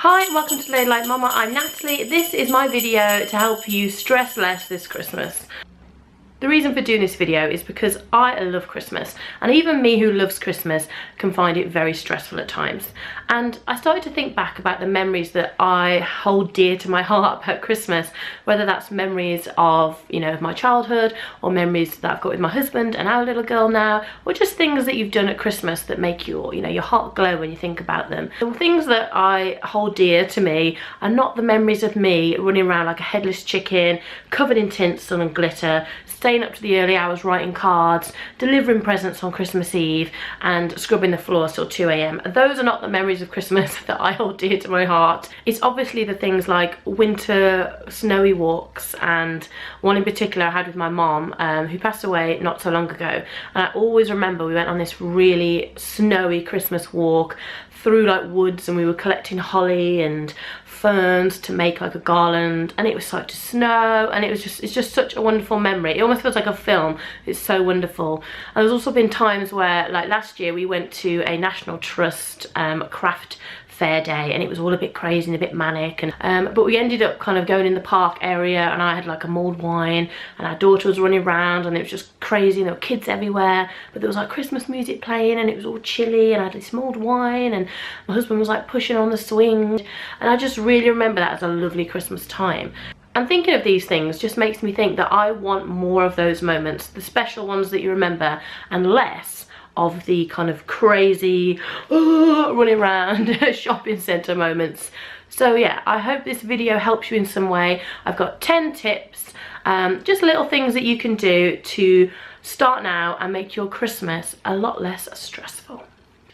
Hi, welcome to Lady Like Mama. I'm Natalie. This is my video to help you stress less this Christmas. The reason for doing this video is because I love Christmas, and even me who loves Christmas can find it very stressful at times. And I started to think back about the memories that I hold dear to my heart about Christmas, whether that's memories of, of my childhood, or memories that I've got with my husband and our little girl now, or just things that you've done at Christmas that make your, your heart glow when you think about them. The things that I hold dear to me are not the memories of me running around like a headless chicken, covered in tinsel and glitter, staying up to the early hours writing cards, delivering presents on Christmas Eve, and scrubbing the floors till 2 AM. Those are not the memories of Christmas that I hold dear to my heart. It's obviously the things like winter snowy walks, and one in particular I had with my mom, who passed away not so long ago. And I always remember we went on this really snowy Christmas walk through like woods, and we were collecting holly and ferns to make like a garland, and it was starting to snow, and it's just such a wonderful memory. It almost feels like a film. It's so wonderful. And there's also been times where, like last year, we went to a National Trust craft fair day, and it was all a bit crazy and a bit manic, and but we ended up kind of going in the park area, and I had like a mulled wine, and our daughter was running around, and it was just crazy, and there were kids everywhere, but there was like Christmas music playing, and it was all chilly, and I had this mulled wine, and my husband was like pushing on the swing, and I just really remember that as a lovely Christmas time. And thinking of these things just makes me think that I want more of those moments, the special ones that you remember, and less of the kind of crazy running around shopping centre moments. So yeah, I hope this video helps you in some way. I've got 10 tips, just little things that you can do to start now and make your Christmas a lot less stressful.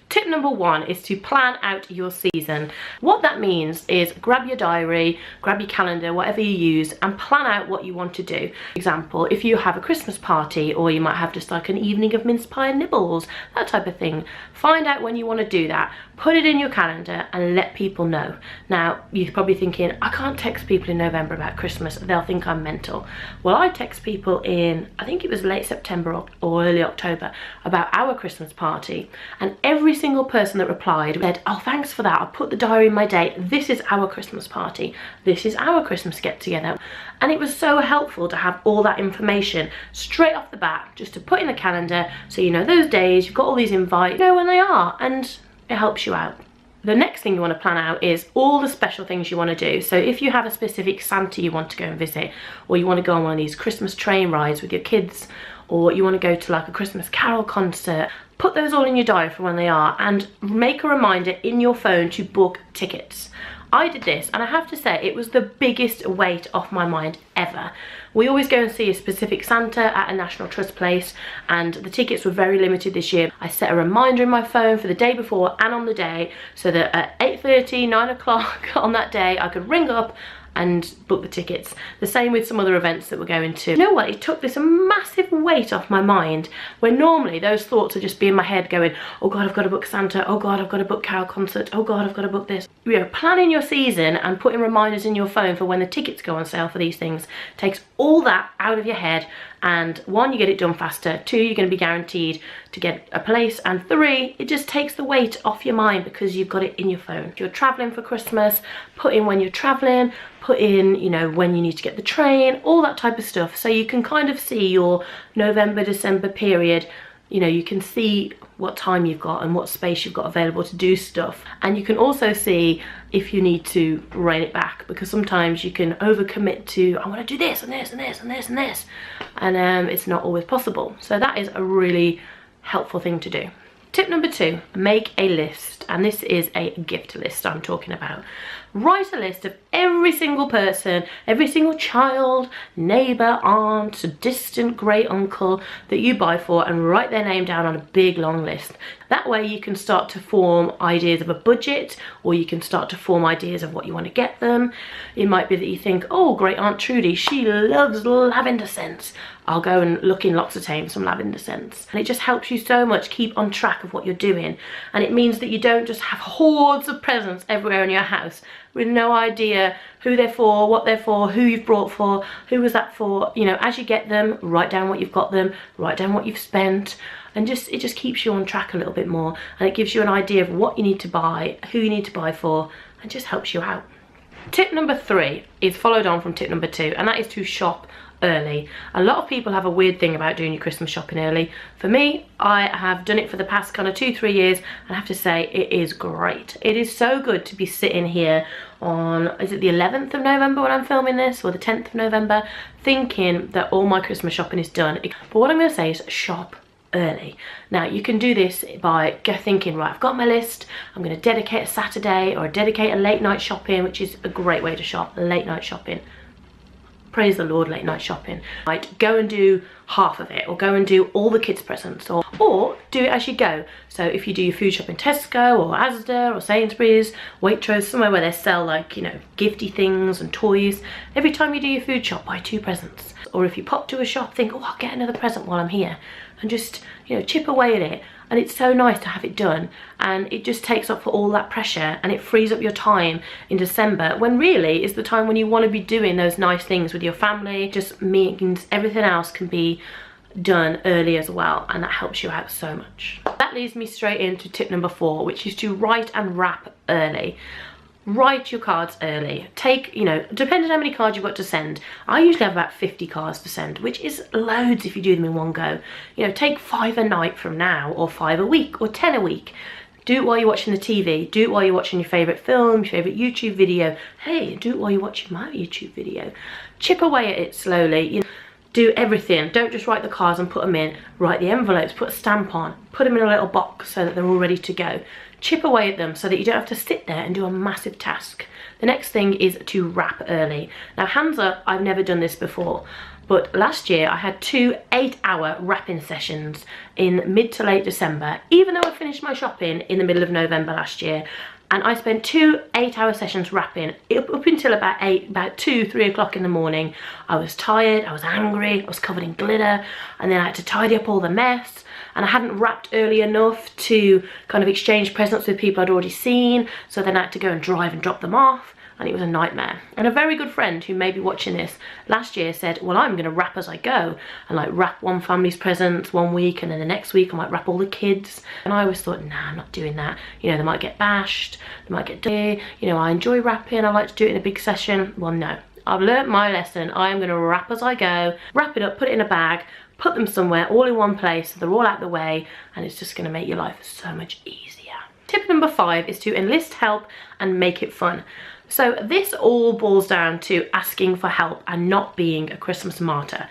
Tip number 1 is to plan out your season. What that means is grab your diary, grab your calendar, whatever you use, and plan out what you want to do. For example, if you have a Christmas party, or you might have just like an evening of mince pie and nibbles, that type of thing. Find out when you want to do that, put it in your calendar, and let people know. Now, you're probably thinking, I can't text people in November about Christmas, they'll think I'm mental. Well, I text people in, I think it was late September or early October, about our Christmas party, and every single person that replied said, oh, thanks for that, I'll put the diary in my date, this is our Christmas party, this is our Christmas get together. And it was so helpful to have all that information straight off the bat, just to put in the calendar, so you know those days, you've got all these invites, you know when they are, and it helps you out. The next thing you want to plan out is all the special things you want to do. So if you have a specific Santa you want to go and visit, or you want to go on one of these Christmas train rides with your kids, or you want to go to like a Christmas carol concert, put those all in your diary for when they are, and make a reminder in your phone to book tickets. I did this, and I have to say it was the biggest weight off my mind ever. We always go and see a specific Santa at a National Trust place, and the tickets were very limited this year. I set a reminder in my phone for the day before and on the day, so that at 8:30, 9 o'clock on that day I could ring up and book the tickets. The same with some other events that we're going to. You know what, it took this massive weight off my mind, where normally those thoughts would just be in my head going, oh God, I've got to book Santa, oh God, I've got to book carol concert, oh God, I've got to book this. Planning your season and putting reminders in your phone for when the tickets go on sale for these things takes all that out of your head, and 1, you get it done faster, 2, you're going to be guaranteed to get a place, and 3, it just takes the weight off your mind because you've got it in your phone. If you're traveling for Christmas, put in when you're traveling, put in, when you need to get the train, all that type of stuff, so you can kind of see your November, December period. You can see what time you've got and what space you've got available to do stuff. And you can also see if you need to rein it back, because sometimes you can overcommit to, I want to do this and this and this and this and this, and it's not always possible. So that is a really helpful thing to do. Tip number 2, make a list, and this is a gift list I'm talking about. Write a list of every single person, every single child, neighbour, aunt, distant great uncle that you buy for, and write their name down on a big long list. That way you can start to form ideas of a budget, or you can start to form ideas of what you want to get them. It might be that you think, oh, great Aunt Trudy, she loves lavender scents. I'll go and look in L'Occitane for some lavender scents. And it just helps you so much keep on track of what you're doing. And it means that you don't just have hordes of presents everywhere in your house with no idea who they're for, what they're for, who you've brought for, who was that for. As you get them, write down what you've got them, write down what you've spent, and it just keeps you on track a little bit more, and it gives you an idea of what you need to buy, who you need to buy for, and just helps you out. Tip number 3 is followed on from tip number 2, and that is to shop early. A lot of people have a weird thing about doing your Christmas shopping early. For me, I have done it for the past kind of 2-3 years, and I have to say it is great. It is so good to be sitting here on, is it the 11th of November when I'm filming this, or the 10th of November, thinking that all my Christmas shopping is done. But what I'm going to say is shop early. Now you can do this by thinking, right, I've got my list, I'm going to dedicate a Saturday or dedicate a late night shopping, which is a great way to shop, late night shopping. Praise the Lord, late night shopping. Right, go and do half of it, or go and do all the kids' presents, or do it as you go. So if you do your food shop in Tesco or Asda or Sainsbury's, Waitrose, somewhere where they sell, like, you know, gifty things and toys, every time you do your food shop, buy 2 presents. Or if you pop to a shop, think, oh, I'll get another present while I'm here, and just, you know, chip away at it. And it's so nice to have it done, and it just takes off all that pressure, and it frees up your time in December, when really is the time when you want to be doing those nice things with your family. Just means everything else can be done early as well, and that helps you out so much. That leads me straight into tip number 4, which is to write and wrap early. Write your cards early. Take, you know, depending on how many cards you've got to send, I usually have about 50 cards to send, which is loads if you do them in one go. You know, take 5 a night from now, or 5 a week, or 10 a week. Do it while you're watching the TV. Do it while you're watching your favourite film, your favourite YouTube video. Hey, do it while you're watching my YouTube video. Chip away at it slowly. You know, do everything. Don't just write the cards and put them in. Write the envelopes, put a stamp on, put them in a little box so that they're all ready to go. Chip away at them so that you don't have to sit there and do a massive task. The next thing is to wrap early. Now, hands up, I've never done this before, but last year I had 2 8-hour wrapping sessions in mid to late December, even though I finished my shopping in the middle of November last year. And I spent 2 8-hour sessions wrapping up until about 2-3 o'clock in the morning. I was tired, I was angry, I was covered in glitter, and then I had to tidy up all the mess. And I hadn't wrapped early enough to kind of exchange presents with people I'd already seen, so then I had to go and drive and drop them off, and it was a nightmare. And a very good friend who may be watching this last year said, well, I'm going to wrap as I go, and like wrap one family's presents one week, and then the next week I might wrap all the kids. And I always thought, nah, I'm not doing that. You know, they might get bashed, they might get dirty. You know, I enjoy wrapping, I like to do it in a big session. Well, no, I've learnt my lesson. I am going to wrap as I go, wrap it up, put it in a bag, put them somewhere all in one place so they're all out the way, and it's just going to make your life so much easier. Tip number 5 is to enlist help and make it fun. So this all boils down to asking for help and not being a Christmas martyr.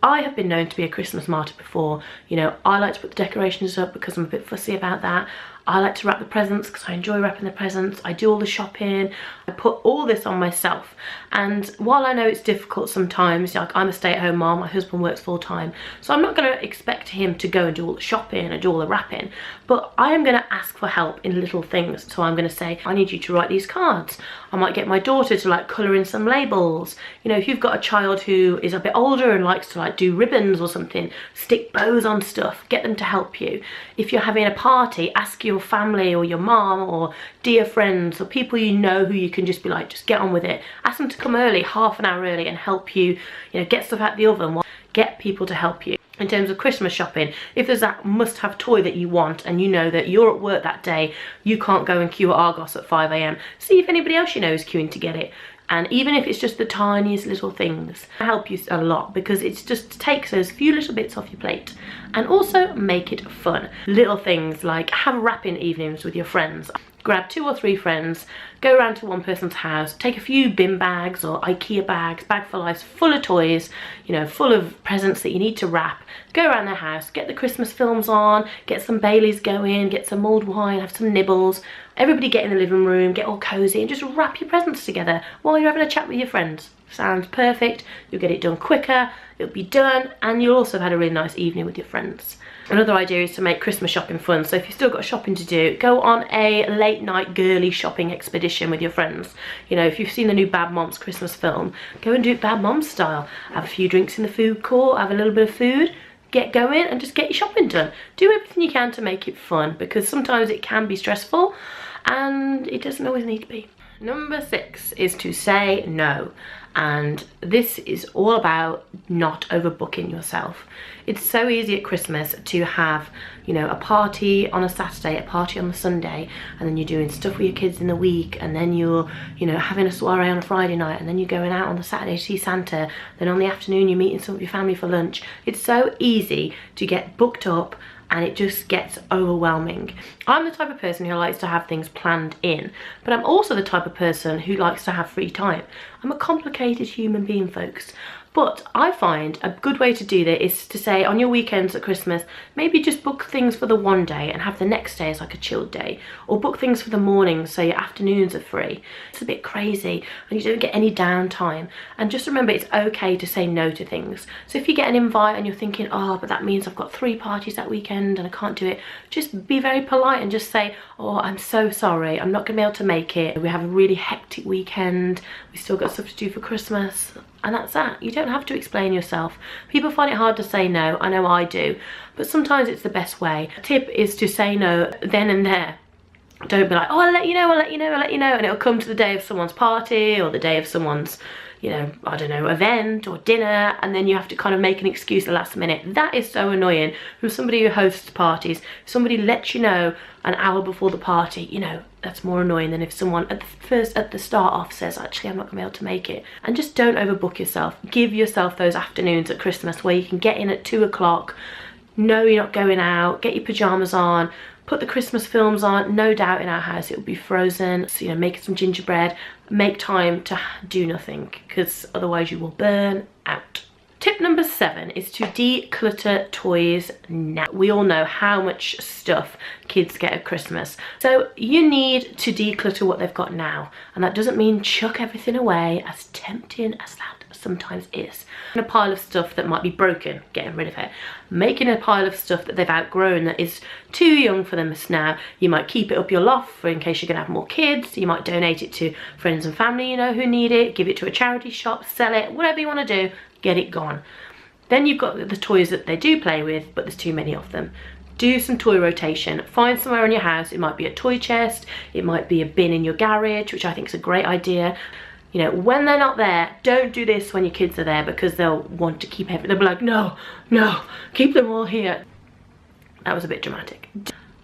I have been known to be a Christmas martyr before. You know, I like to put the decorations up because I'm a bit fussy about that. I like to wrap the presents because I enjoy wrapping the presents. I do all the shopping. I put all this on myself. And while I know it's difficult sometimes, like I'm a stay-at-home mom, my husband works full-time, so I'm not going to expect him to go and do all the shopping and do all the wrapping. But I am going to ask for help in little things. So I'm going to say, I need you to write these cards. I might get my daughter to like colour in some labels. You know, if you've got a child who is a bit older and likes to like do ribbons or something, stick bows on stuff, get them to help you. If you're having a party, ask your family or your mom or dear friends or people you know who you can just be like, just get on with it. Ask them to come early, half an hour early, and help you, you know, get stuff out the oven. Get people to help you. In terms of Christmas shopping, if there's that must-have toy that you want and you know that you're at work that day, you can't go and queue at Argos at 5 AM, see if anybody else you know is queuing to get it. And even if it's just the tiniest little things, help you a lot, because it just takes those few little bits off your plate. And also make it fun. Little things like have wrapping evenings with your friends. Grab 2 or 3 friends, go around to one person's house, take a few bin bags or IKEA bags, bag for life, full of toys, you know, full of presents that you need to wrap. Go around their house, get the Christmas films on, get some Baileys going, get some mulled wine, have some nibbles. Everybody get in the living room, get all cozy, and just wrap your presents together while you're having a chat with your friends. Sounds perfect. You'll get it done quicker, it'll be done, and you'll also have had a really nice evening with your friends. Another idea is to make Christmas shopping fun. So if you've still got shopping to do, go on a late night girly shopping expedition with your friends. You know, if you've seen the new Bad Moms Christmas film, go and do it Bad Moms style. Have a few drinks in the food court, have a little bit of food, get going and just get your shopping done. Do everything you can to make it fun, because sometimes it can be stressful and it doesn't always need to be. Number 6 is to say no. And this is all about not overbooking yourself. It's so easy at Christmas to have, you know, a party on a Saturday, a party on the Sunday, and then you're doing stuff with your kids in the week, and then you're, you know, having a soiree on a Friday night, and then you're going out on the Saturday to see Santa, then on the afternoon you're meeting some of your family for lunch. It's so easy to get booked up, and it just gets overwhelming. I'm the type of person who likes to have things planned in, but I'm also the type of person who likes to have free time. I'm a complicated human being, folks. But I find a good way to do that is to say on your weekends at Christmas, maybe just book things for the one day and have the next day as like a chilled day. Or book things for the mornings so your afternoons are free. It's a bit crazy and you don't get any downtime. And just remember, it's okay to say no to things. So if you get an invite and you're thinking, oh, but that means I've got 3 parties that weekend and I can't do it, just be very polite and just say, oh, I'm so sorry, I'm not gonna be able to make it. We have a really hectic weekend. We still got stuff to do for Christmas. And that's that. You don't have to explain yourself. People find it hard to say no. I know I do. But sometimes it's the best way. A tip is to say no then and there. Don't be like, oh, I'll let you know, I'll let you know, I'll let you know. And it'll come to the day of someone's party or the day of someone's, you know, I don't know, event or dinner, and then you have to kind of make an excuse at the last minute. That is so annoying from somebody who hosts parties. If somebody lets you know an hour before the party, you know, that's more annoying than if someone at the start off says, actually, I'm not gonna be able to make it. And just don't overbook yourself. Give yourself those afternoons at Christmas where you can get in at 2 o'clock, know you're not going out, get your pajamas on, put the Christmas films on. No doubt in our house it will be Frozen, so, you know, make some gingerbread, make time to do nothing, because otherwise you will burn out. Tip number 7 is to declutter toys now. We all know how much stuff kids get at Christmas. So you need to declutter what they've got now. And that doesn't mean chuck everything away, as tempting as that sometimes is. A pile of stuff that might be broken, getting rid of it. Making a pile of stuff that they've outgrown that is too young for them now. You might keep it up your loft for in case you're gonna have more kids. You might donate it to friends and family, you know, who need it. Give it to a charity shop, sell it, whatever you wanna do, get it gone. Then you've got the toys that they do play with, but there's too many of them. Do some toy rotation. Find somewhere in your house. It might be a toy chest, it might be a bin in your garage, which I think is a great idea. You know, when they're not there, don't do this when your kids are there, because they'll want to keep everything. They'll be like, no, no, keep them all here. That was a bit dramatic.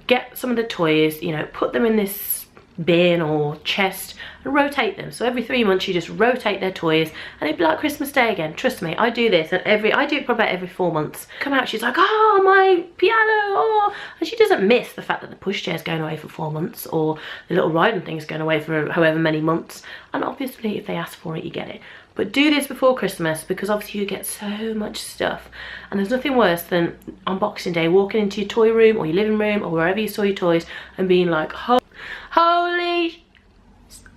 Get some of the toys, you know, put them in this bin or chest and rotate them. So every 3 months you just rotate their toys and it'd be like Christmas Day again. Trust me, I do this, and I do it probably every 4 months. Come out, she's like, oh, my piano, oh, and she doesn't miss the fact that the pushchair's going away for 4 months or the little riding thing's going away for however many months. And obviously if they ask for it, you get it. But do this before Christmas, because obviously you get so much stuff. And there's nothing worse than on Boxing Day walking into your toy room or your living room or wherever you saw your toys and being like, holy,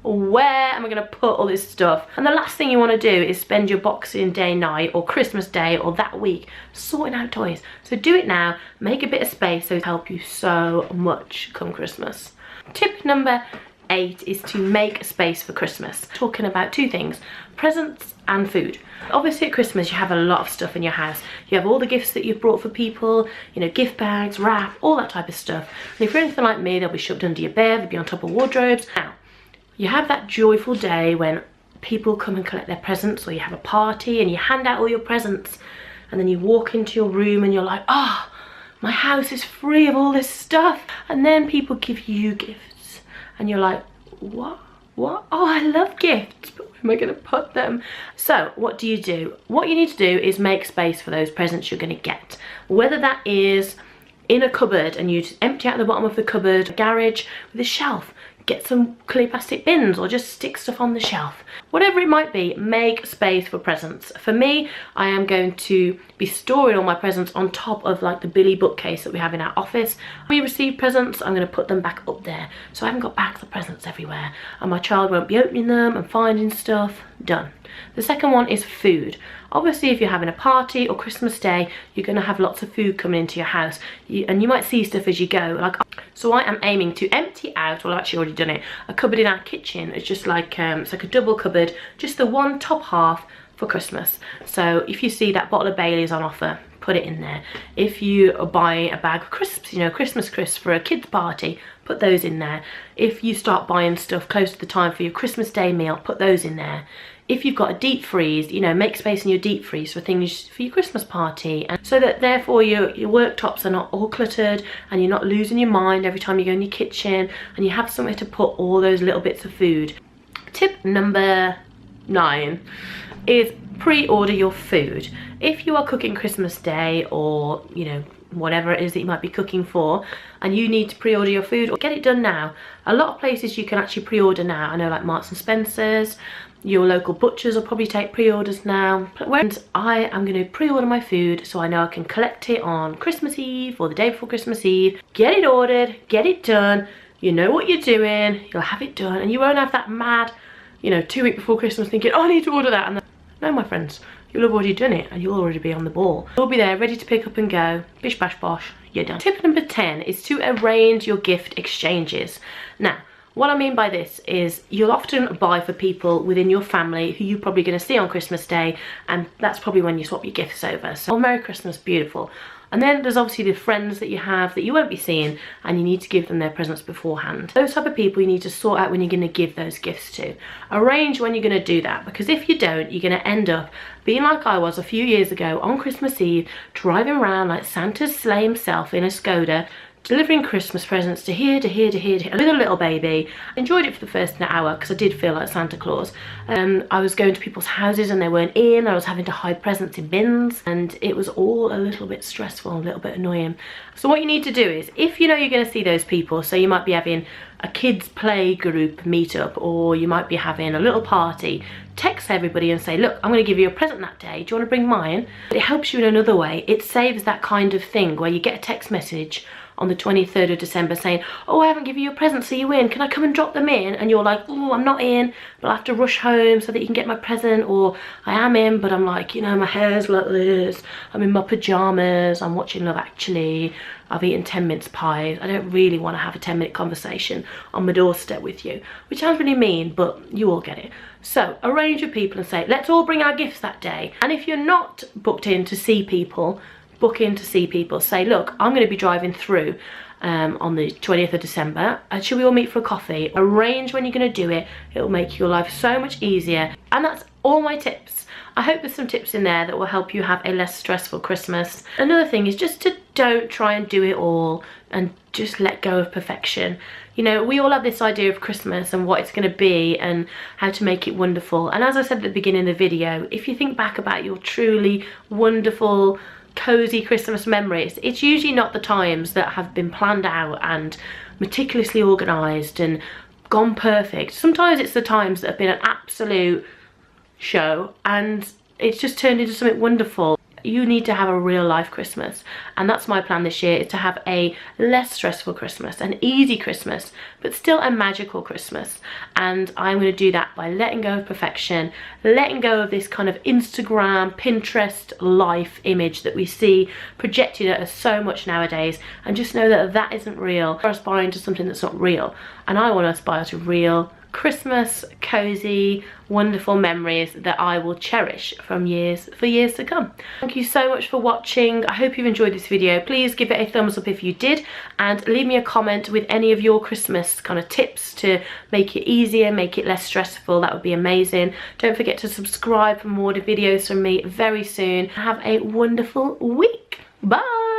where am I gonna put all this stuff? And the last thing you wanna do is spend your Boxing Day night or Christmas Day or that week sorting out toys. So do it now, make a bit of space, so it'll help you so much come Christmas. Tip number 8 is to make space for Christmas. Talking about 2 things, presents and food. Obviously at Christmas you have a lot of stuff in your house. You have all the gifts that you've brought for people, you know, gift bags, wrap, all that type of stuff. And if you're anything like me, they'll be shoved under your bed, they'll be on top of wardrobes. Now, you have that joyful day when people come and collect their presents, or you have a party and you hand out all your presents, and then you walk into your room and you're like, oh, my house is free of all this stuff. And then people give you gifts and you're like, what? Oh, I love gifts, but where am I going to put them? So what do? What you need to do is make space for those presents you're going to get. Whether that is in a cupboard and you just empty out the bottom of the cupboard, garage with a shelf, get some clear plastic bins, or just stick stuff on the shelf. Whatever it might be, make space for presents. For me, I am going to be storing all my presents on top of like the Billy bookcase that we have in our office. When we receive presents, I'm going to put them back up there, so I haven't got bags of presents everywhere and my child won't be opening them and finding stuff. Done. The second one is food. Obviously if you're having a party or Christmas Day, you're going to have lots of food coming into your house, and you might see stuff as you go. Like, so I am aiming to empty out, well I've actually already done it, a cupboard in our kitchen. It's just like it's like a double cupboard, just the one top half for Christmas. So if you see that bottle of Bailey's on offer, put it in there. If you buy a bag of crisps, you know, Christmas crisps for a kid's party, put those in there. If you start buying stuff close to the time for your Christmas Day meal, put those in there. If you've got a deep freeze, you know, make space in your deep freeze for things for your Christmas party, and so that therefore your worktops are not all cluttered and you're not losing your mind every time you go in your kitchen, and you have somewhere to put all those little bits of food. Tip number 9 is pre-order your food. If you are cooking Christmas Day, or you know, whatever it is that you might be cooking for, and you need to pre-order your food, or get it done now. A lot of places you can actually pre-order now. I know, like Marks and Spencer's, your local butchers will probably take pre-orders now. And I am going to pre-order my food so I know I can collect it on Christmas Eve or the day before Christmas Eve. Get it ordered, get it done. You know what you're doing, you'll have it done, and you won't have that mad, you know, 2 weeks before Christmas thinking, oh, I need to order that. And then, no, my friends, you'll have already done it and you'll already be on the ball. You'll be there ready to pick up and go. Bish bash bosh, you're done. Tip number 10 is to arrange your gift exchanges. Now, what I mean by this is you'll often buy for people within your family who you're probably going to see on Christmas Day, and that's probably when you swap your gifts over. So, oh, Merry Christmas, beautiful. And then there's obviously the friends that you have that you won't be seeing, and you need to give them their presents beforehand. Those type of people you need to sort out when you're going to give those gifts to. Arrange when you're going to do that, because if you don't, you're going to end up being like I was a few years ago on Christmas Eve, driving around like Santa's sleigh himself in a Skoda, delivering Christmas presents to here, to here, to here, to here, with a little baby. I enjoyed it for the first hour because I did feel like Santa Claus. I was going to people's houses and they weren't in. I was having to hide presents in bins, and it was all a little bit stressful, a little bit annoying. So what you need to do is, if you know you're going to see those people, so you might be having a kids play group meetup, or you might be having a little party, text everybody and say, look, I'm going to give you a present that day, do you want to bring mine? It helps you in another way. It saves that kind of thing where you get a text message on the 23rd of December saying, oh, I haven't given you a present, so you in, can I come and drop them in? And you're like, oh, I'm not in, but I have to rush home so that you can get my present. Or I am in, but I'm like, you know, my hair's like this, I'm in my pajamas, I'm watching Love Actually, I've eaten 10 mince pies, I don't really want to have a 10-minute conversation on my doorstep with you, which sounds really mean, but you all get it. So arrange with people and say, let's all bring our gifts that day. And if you're not booked in to see people, book in to see people. Say, look, I'm going to be driving through on the 20th of December, and should we all meet for a coffee? Arrange when you're going to do it. It will make your life so much easier. And that's all my tips. I hope there's some tips in there that will help you have a less stressful Christmas. Another thing is just to don't try and do it all, and just let go of perfection. You know, we all have this idea of Christmas and what it's going to be and how to make it wonderful. And as I said at the beginning of the video, if you think back about your truly wonderful, cozy Christmas memories, it's usually not the times that have been planned out and meticulously organised and gone perfect. Sometimes it's the times that have been an absolute show and it's just turned into something wonderful. You need to have a real life Christmas, and that's my plan this year, is to have a less stressful Christmas, an easy Christmas, but still a magical Christmas. And I'm going to do that by letting go of perfection, letting go of this kind of Instagram, Pinterest life image that we see projected at us so much nowadays, and just know that that isn't real. We're aspiring to something that's not real, and I want to aspire to real Christmas, cozy, wonderful memories that I will cherish for years to come. Thank you so much for watching. I hope you've enjoyed this video. Please give it a thumbs up if you did, and leave me a comment with any of your Christmas kind of tips to make it easier, make it less stressful. That would be amazing. Don't forget to subscribe for more videos from me very soon. Have a wonderful week. Bye.